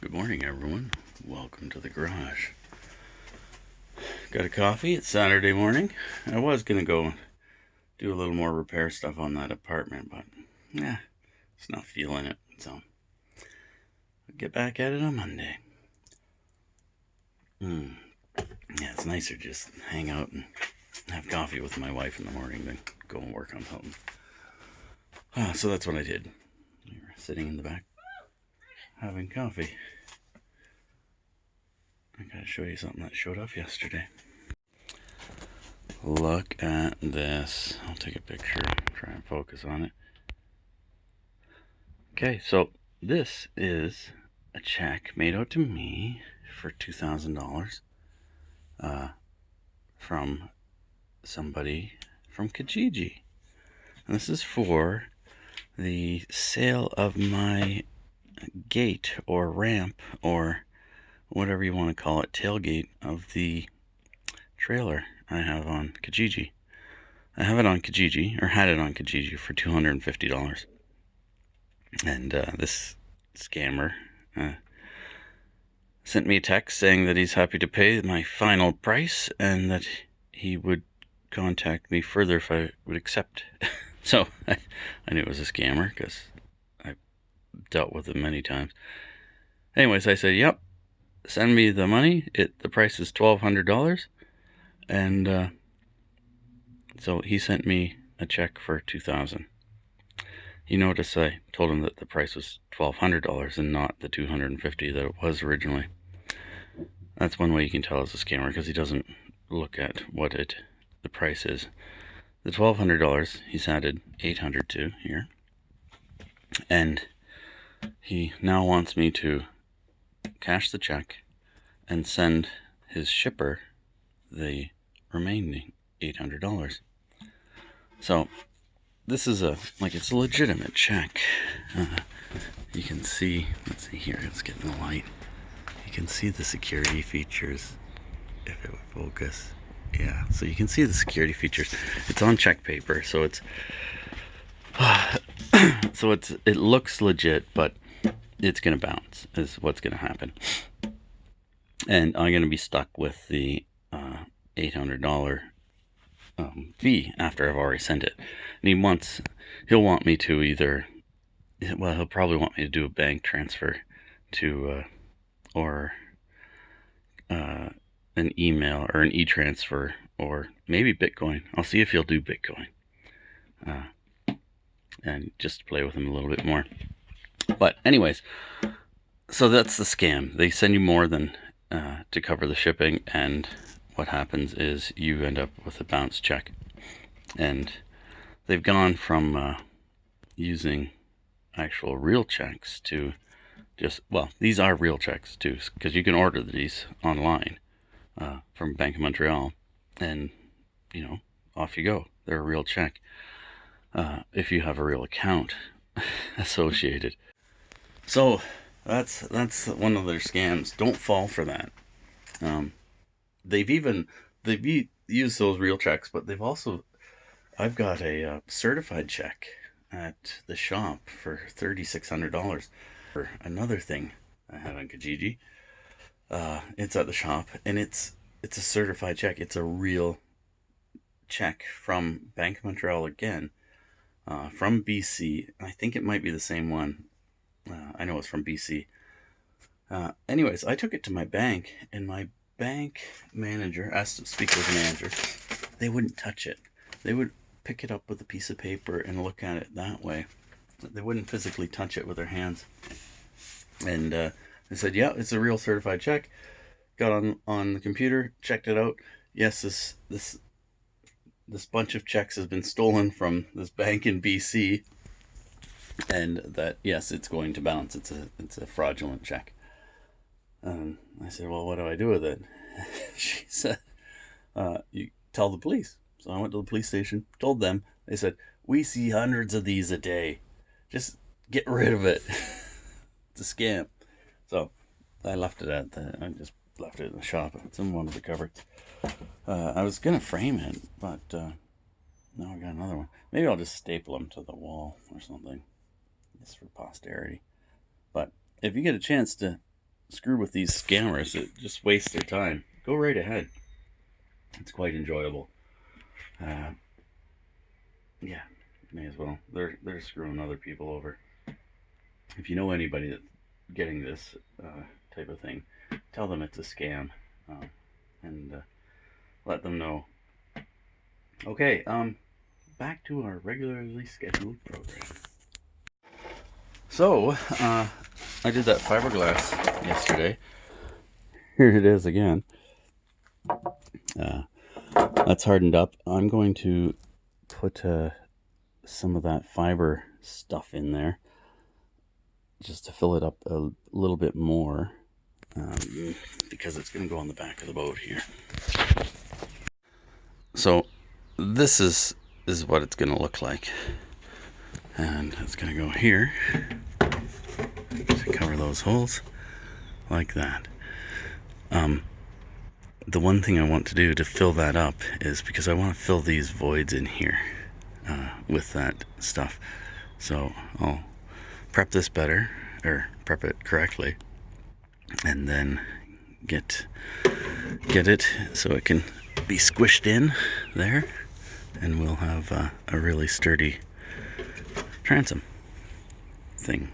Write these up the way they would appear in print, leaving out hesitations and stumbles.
Good morning, everyone. Welcome to the garage. Got a coffee. It's Saturday morning. I was going to go do a little more repair stuff on that apartment, but just not feeling it. So I'll get back at it on Monday. Yeah, it's nicer just hang out and have coffee with my wife in the morning than go and work on something. So that's what I did. We were sitting in the back having coffee. I gotta show you something that showed up yesterday. Look at this. I'll take a picture, try and focus on it. Okay, so this is a check made out to me for $2,000 from somebody from Kijiji. And this is for the sale of my gate or ramp or whatever you want to call it, tailgate of the trailer I have on Kijiji. I have it on Kijiji, or had it on Kijiji for $250. And this scammer sent me a text saying that he's happy to pay my final price and that he would contact me further if I would accept. So I knew it was a scammer because I've dealt with him many times. Anyways, I said, yep, send me the money. The price is $1,200. And so he sent me a check for $2,000. You notice I told him that the price was $1,200 and not the $250 that it was originally. That's one way you can tell it's a scammer, because he doesn't look at what the price is. The $1,200 he's added $800 to here, and he now wants me to cash the check and send his shipper the remaining $800. So this is it's a legitimate check. You can see, let's see here, let's get in the light. You can see the security features, if it would focus. Yeah, so you can see the security features. It's on check paper, so it looks legit, but it's gonna bounce, is what's gonna happen. And I'm gonna be stuck with the $800 fee after I've already sent it. And he'll want me to he'll probably want me to do a bank transfer to or an email or an e-transfer, or maybe Bitcoin. I'll see if he'll do Bitcoin, and just play with him a little bit more. But anyways, so that's the scam. They send you more than to cover the shipping, and what happens is you end up with a bounce check. And they've gone from using actual real checks to these are real checks too, because you can order these online from Bank of Montreal, and off you go. They're a real check if you have a real account associated. So that's one of their scams. Don't fall for that. They've used those real checks, but I've got a certified check at the shop for $3,600 for another thing I had on Kijiji. It's at the shop, and it's a certified check. It's a real check from Bank of Montreal again, from BC. I think it might be the same one. I know it's from BC. Anyways, I took it to my bank, and my bank manager asked to speak with the manager. They wouldn't touch it. They would pick it up with a piece of paper and look at it that way. They wouldn't physically touch it with their hands. And they said, yeah, it's a real certified check. Got on the computer, checked it out. Yes, this bunch of checks has been stolen from this bank in BC, and that, yes, it's going to bounce. It's a fraudulent check. I said, well, what do I do with it? She said, you tell the police. So I went to the police station, told them. They said, we see hundreds of these a day. Just get rid of it. It's a scam. So I left it I just left it in the shop. It's in one of the cupboards. I was going to frame it, but now I got another one. Maybe I'll just staple them to the wall or something, just for posterity. But if you get a chance to screw with these scammers that just waste their time, go right ahead. It's quite enjoyable. Yeah, may as well. They're screwing other people over. If you know anybody that's getting this type of thing, tell them it's a scam, and let them know. Okay, back to our regularly scheduled program. So, I did that fiberglass yesterday. Here it is again. That's hardened up. I'm going to put some of that fiber stuff in there just to fill it up a little bit more, because it's going to go on the back of the boat here. So this is what it's going to look like, and it's going to go here to cover those holes like that. The one thing I want to do to fill that up is because I want to fill these voids in here with that stuff. So I'll prep this better, or prep it correctly, and then get it so it can be squished in there, and we'll have a really sturdy transom thing.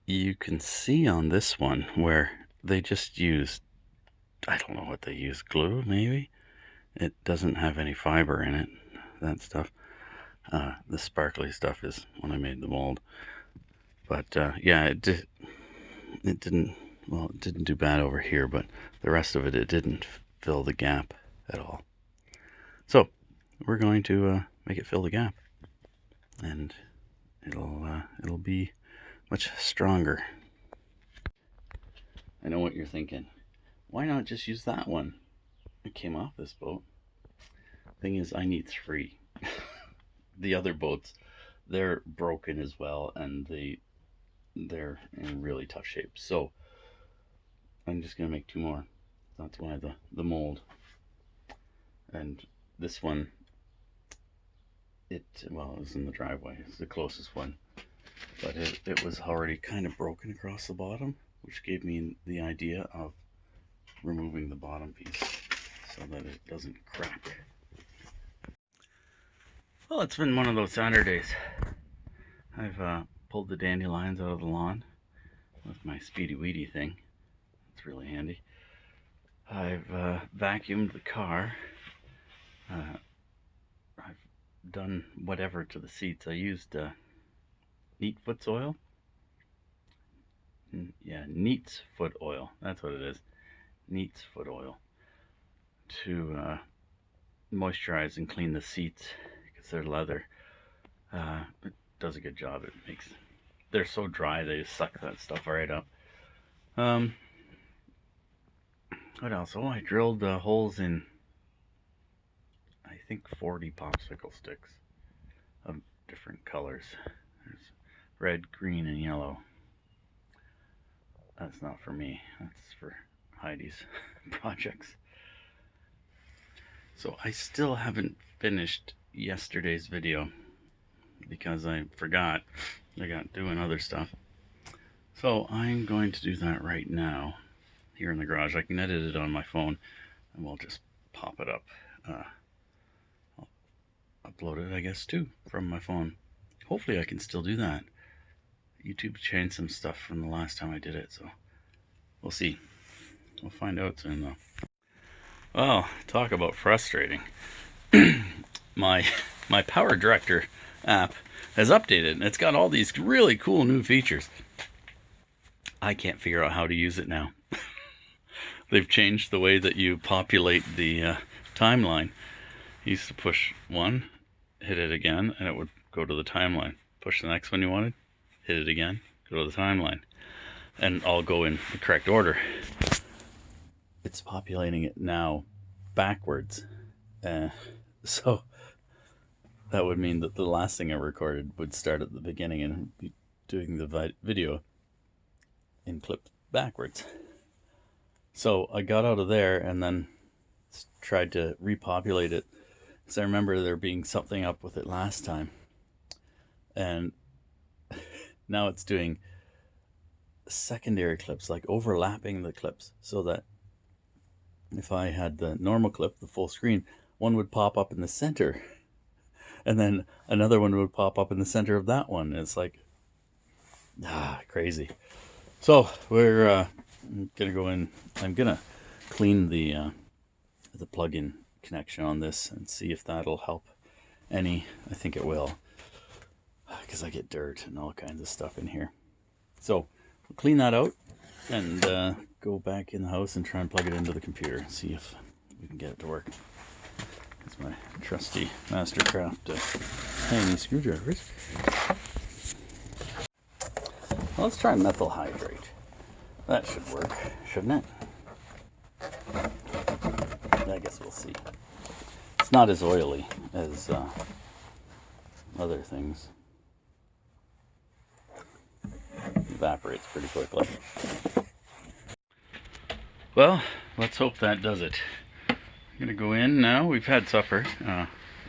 You can see on this one where they just used, I don't know what they used, glue maybe? It doesn't have any fiber in it, that stuff. The sparkly stuff is when I made the mold. But yeah, it didn't do bad over here, but the rest of it didn't fill the gap at all. So we're going to make it fill the gap, and it'll be much stronger. I know what you're thinking. Why not just use that one? It came off this boat. Thing is, I need 3. The other boats, they're broken as well, and they're in really tough shape. So I'm just gonna make 2 more. That's why the mold. And this one, it was in the driveway. It's the closest one, but it was already kind of broken across the bottom, which gave me the idea of removing the bottom piece so that it doesn't crack. Well, it's been one of those Saturdays. I've pulled the dandelions out of the lawn with my Speedy Weedy thing. It's really handy. I've vacuumed the car. I've done whatever to the seats. I used Neat Foot's oil. Yeah, Neat's Foot oil. That's what it is. Neat's Foot oil to moisturize and clean the seats because they're leather. It does a good job. They're so dry they just suck that stuff right up. What else? Oh, I drilled holes in, I think, 40 popsicle sticks of different colors. There's red, green, and yellow. That's not for me. That's for Heidi's projects. So I still haven't finished yesterday's video because I forgot. I got doing other stuff. So I'm going to do that right now here in the garage. I can edit it on my phone, and we'll just pop it up. I'll upload it, I guess, too, from my phone. Hopefully I can still do that. YouTube changed some stuff from the last time I did it, so we'll see. We'll find out soon, though. Well, talk about frustrating. My Power Director app has updated, and it's got all these really cool new features. I can't figure out how to use it now. They've changed the way that you populate the timeline. You used to push one, hit it again, and it would go to the timeline. Push the next one you wanted, hit it again, go to the timeline, and all go in the correct order. It's populating it now backwards. So that would mean that the last thing I recorded would start at the beginning and be doing the video in clip backwards. So I got out of there and then tried to repopulate it, because I remember there being something up with it last time. And now it's doing secondary clips, like overlapping the clips, so that if I had the normal clip, the full screen, one would pop up in the center, and then another one would pop up in the center of that one. It's like, crazy. So we're gonna go in. I'm gonna clean the plug-in connection on this and see if that'll help any. I think it will, because I get dirt and all kinds of stuff in here. So we'll clean that out and go back in the house and try and plug it into the computer and see if we can get it to work. That's my trusty Mastercraft tiny screwdrivers. Well, let's try methyl hydrate. That should work, shouldn't it? I guess we'll see. It's not as oily as other things. Evaporates pretty quickly. Well, let's hope that does it. I'm gonna go in now. We've had supper. It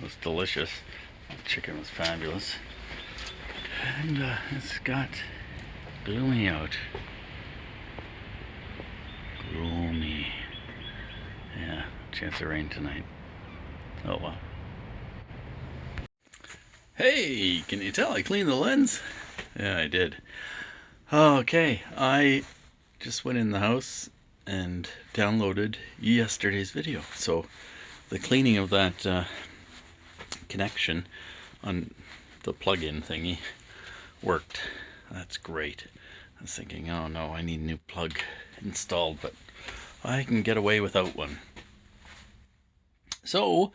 was delicious. The chicken was fabulous. And it's got gloomy out. Gloomy. Yeah, chance of rain tonight. Oh well. Hey, can you tell I cleaned the lens? Yeah, I did. Okay, I just went in the house and downloaded yesterday's video. So the cleaning of that connection on the plug-in thingy worked. That's great. I was thinking, oh no, I need a new plug installed, but I can get away without one. So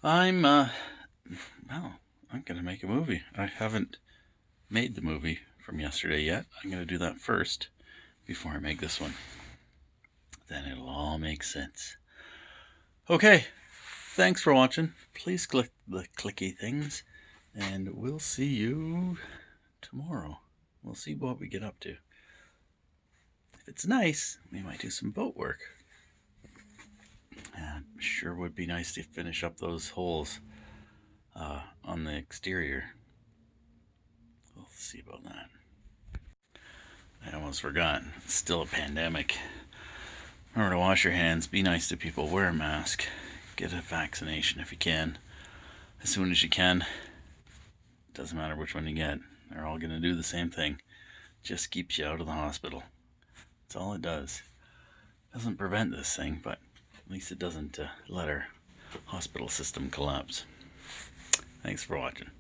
I'm gonna make a movie. I haven't made the movie from yesterday yet. I'm gonna do that first before I make this one. Then it'll all make sense. Okay, thanks for watching. Please click the clicky things, and we'll see you tomorrow. We'll see what we get up to. If it's nice, we might do some boat work. Sure would be nice to finish up those holes on the exterior. We'll see about that. I almost forgot. It's still a pandemic. Remember to wash your hands, be nice to people, wear a mask, get a vaccination if you can, as soon as you can. Doesn't matter which one you get. They're all going to do the same thing. Just keeps you out of the hospital. That's all it does. Doesn't prevent this thing, but at least it doesn't let our hospital system collapse. Thanks for watching.